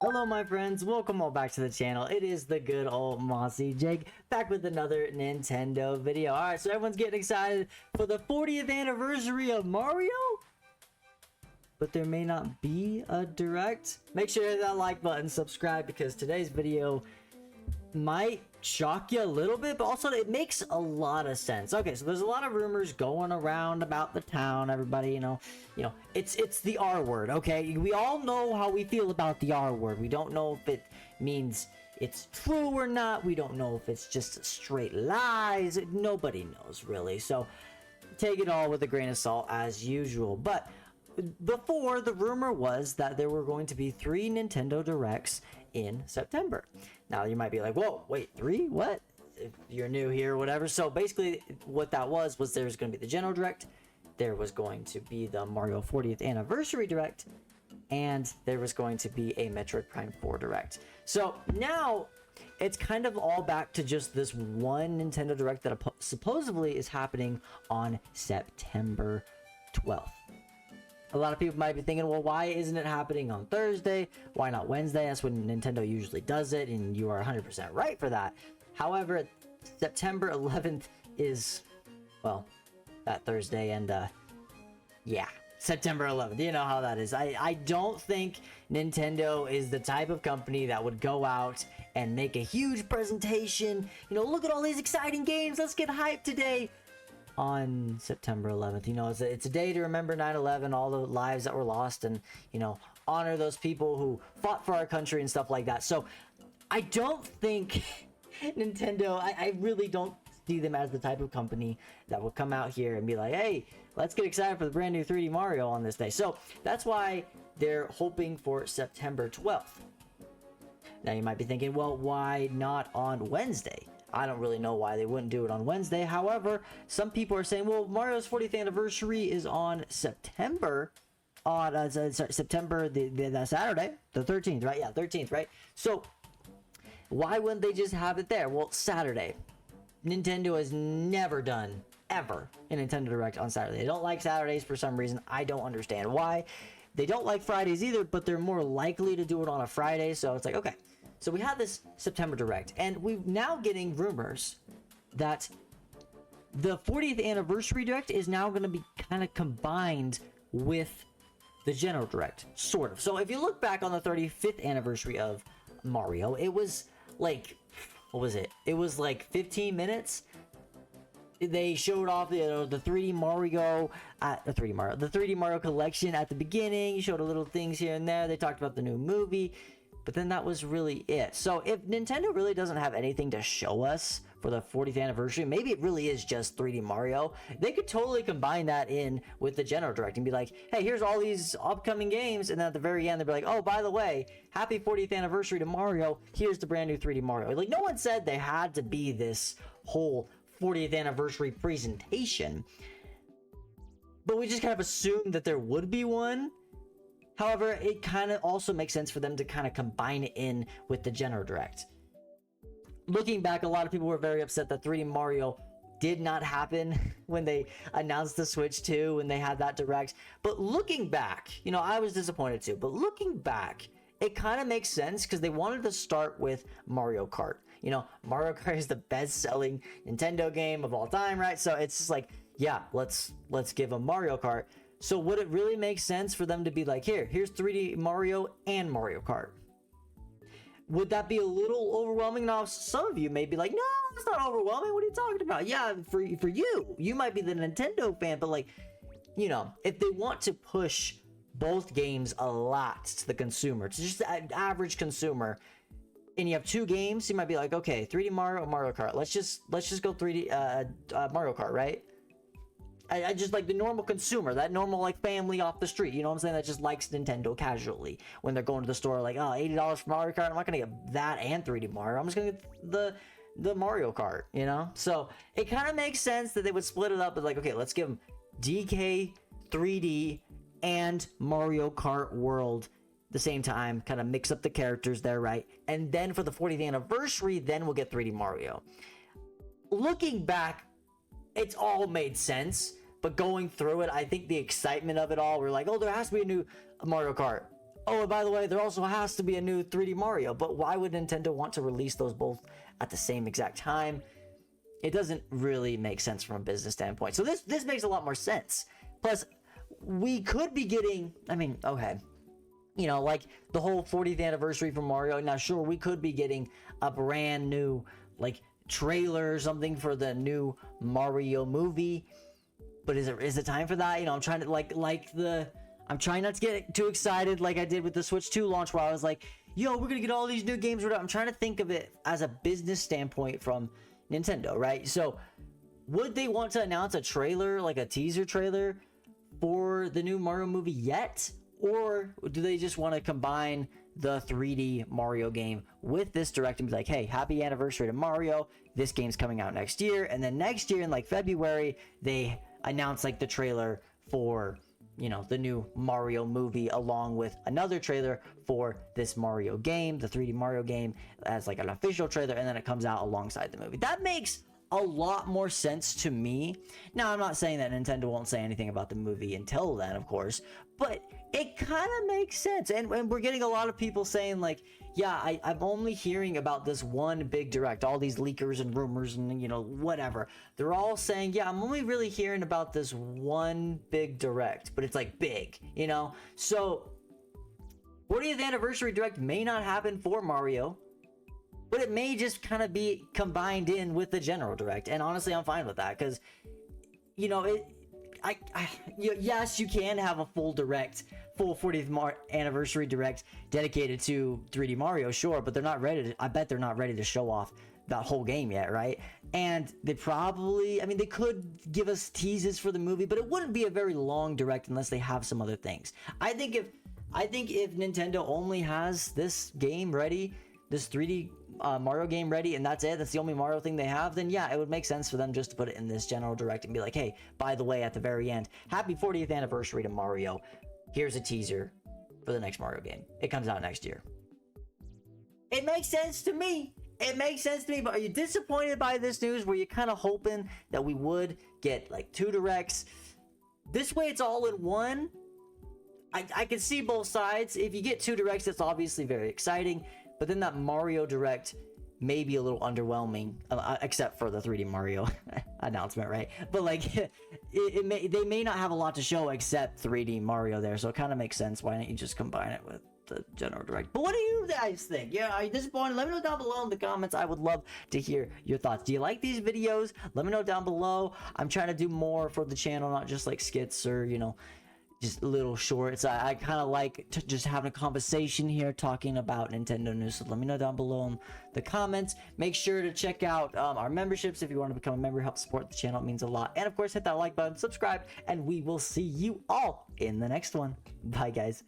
Hello my friends, welcome all back to the channel. It is the good old Mossy Jake back with another Nintendo video. Alright, so everyone's getting excited for the 40th anniversary of Mario? But there may not be a direct. Make sure to hit that like button, subscribe, because today's video might shock you a little bit, but also it makes a lot of sense. Okay, so there's a lot of rumors going around about the town. Everybody, you know, it's the R word. Okay, we all know how we feel about the R word. We don't know if it means it's true or not. We don't know if it's just straight lies. Nobody knows really. So take it all with a grain of salt as usual. But before, the rumor was that there were going to be 3 Nintendo Directs in September. Now you might be like, whoa, wait, 3? What? If you're new here or whatever. So basically what that was there's going to be the General Direct, there was going to be the Mario 40th Anniversary Direct, and there was going to be a Metroid Prime 4 Direct. So now it's kind of all back to just this one Nintendo Direct that supposedly is happening on September 12th. A lot of people might be thinking, well, why isn't it happening on Thursday? Why not Wednesday? That's when Nintendo usually does it, and you are 100% right for that. However, September 11th is, well, that Thursday, and yeah, September 11th. You know how that is. I don't think Nintendo is the type of company that would go out and make a huge presentation. You know, look at all these exciting games. Let's get hyped today. On September 11th, you know, it's a day to remember 9/11, all the lives that were lost, and, you know, honor those people who fought for our country and stuff like that. So I don't think Nintendo, I really don't see them as the type of company that will come out here and be like, hey, let's get excited for the brand new 3D Mario on this day. So that's why they're hoping for September 12th. Now you might be thinking, well, why not on Wednesday? I don't really know why they wouldn't do it on Wednesday. However, some people are saying, well, Mario's 40th anniversary is on September, September, the Saturday, the 13th, right? Yeah, 13th, right? So why wouldn't they just have it there? Well, Saturday. Nintendo has never done, ever, a Nintendo Direct on Saturday. They don't like Saturdays for some reason. I don't understand why. They don't like Fridays either, but they're more likely to do it on a Friday. So it's like, okay. So we have this September Direct, and we're now getting rumors that the 40th Anniversary Direct is now going to be kind of combined with the General Direct, sort of. So if you look back on the 35th anniversary of Mario, it was like, what was it? It was like 15 minutes. They showed off the 3D Mario, the 3D Mario collection at the beginning. You showed a little things here and there. They talked about the new movie. But then that was really it. So if Nintendo really doesn't have anything to show us for the 40th anniversary, maybe it really is just 3D Mario, they could totally combine that in with the General Direct and be like, hey, here's all these upcoming games, and then at the very end they'll be like, oh, by the way, happy 40th anniversary to Mario, here's the brand new 3D Mario. Like, no one said they had to be this whole 40th anniversary presentation, but we just kind of assumed that there would be one. However, it kind of also makes sense for them to kind of combine it in with the General Direct. Looking back, a lot of people were very upset that 3D Mario did not happen when they announced the Switch 2, when they had that Direct. But looking back, you know, I was disappointed too, but looking back, it kind of makes sense because they wanted to start with Mario Kart. You know, Mario Kart is the best-selling Nintendo game of all time, right? So it's just like, yeah, let's give them Mario Kart. So would it really make sense for them to be like, here's 3D Mario and Mario Kart? Would that be a little overwhelming? Now, some of you may be like, no, it's not overwhelming. What are you talking about? Yeah, for you might be the Nintendo fan, but like, you know, if they want to push both games a lot to the consumer, to just the average consumer, and you have 2 games, you might be like, okay, 3D Mario or Mario Kart. Let's just go 3D Mario Kart, right? I just like the normal consumer, that normal like family off the street, you know what I'm saying, that just likes Nintendo casually. When they're going to the store, like, oh, $80 for Mario Kart, I'm not gonna get that and 3D Mario, I'm just gonna get the Mario Kart, you know? So it kind of makes sense that they would split it up, but like, okay, let's give them DK, 3D, and Mario Kart World the same time, kind of mix up the characters there, right? And then for the 40th anniversary, then we'll get 3D Mario. Looking back, it's all made sense. But going through it, I think the excitement of it all, we're like, oh, there has to be a new Mario Kart. Oh, and by the way, there also has to be a new 3D Mario, but why would Nintendo want to release those both at the same exact time? It doesn't really make sense from a business standpoint. So this makes a lot more sense. Plus, we could be getting, I mean, okay, you know, like the whole 40th anniversary for Mario. Now, sure, we could be getting a brand new, like, trailer or something for the new Mario movie. But is it time for that? You know, I'm trying to, I'm trying not to get too excited like I did with the Switch 2 launch, where I was like, yo, we're gonna get all these new games. I'm trying to think of it as a business standpoint from Nintendo, right? So would they want to announce a trailer, like a teaser trailer for the new Mario movie yet? Or do they just want to combine the 3D Mario game with this direct and be like, hey, happy anniversary to Mario, this game's coming out next year, and then next year in like February they announce like the trailer for, you know, the new Mario movie along with another trailer for this Mario game, the 3D Mario game, as like an official trailer, and then it comes out alongside the movie. That makes a lot more sense to me. Now, I'm not saying that Nintendo won't say anything about the movie until then, of course, but it kind of makes sense. And we're getting a lot of people saying like, yeah, I'm only hearing about this one big direct, all these leakers and rumors and, you know, whatever. They're all saying, yeah, I'm only really hearing about this one big direct, but it's like big, you know? So 40th anniversary direct may not happen for Mario, but it may just kind of be combined in with the general direct. And honestly, I'm fine with that because, you know, yes, you can have a full 40th anniversary direct dedicated to 3D Mario, sure, but they're not ready to, I bet they're not ready to show off that whole game yet, right? And they probably, I mean, they could give us teases for the movie, but it wouldn't be a very long direct unless they have some other things. I think if Nintendo only has this game ready, this 3D Mario game ready, and that's it, that's the only Mario thing they have, then yeah, it would make sense for them just to put it in this general direct and be like, hey, by the way, at the very end, happy 40th anniversary to Mario. Here's a teaser for the next Mario game. It comes out next year. It makes sense to me. It makes sense to me, but are you disappointed by this news? Were you kind of hoping that we would get like 2 directs? This way it's all in one. I can see both sides. If you get 2 directs, it's obviously very exciting. But then that Mario Direct may be a little underwhelming, except for the 3D Mario announcement, right? But like, they may not have a lot to show except 3D Mario there, so it kind of makes sense. Why don't you just combine it with the general direct? But what do you guys think? Yeah, are you disappointed? Let me know down below in the comments. I would love to hear your thoughts. Do you like these videos? Let me know down below. I'm trying to do more for the channel, not just like skits or, you know, just little shorts. I kind of like just having a conversation here talking about Nintendo news, so let me know down below in the comments. Make sure to check out our memberships if you want to become a member, help support the channel. It means a lot. And of course, hit that like button, subscribe, and we will see you all in the next one. Bye guys.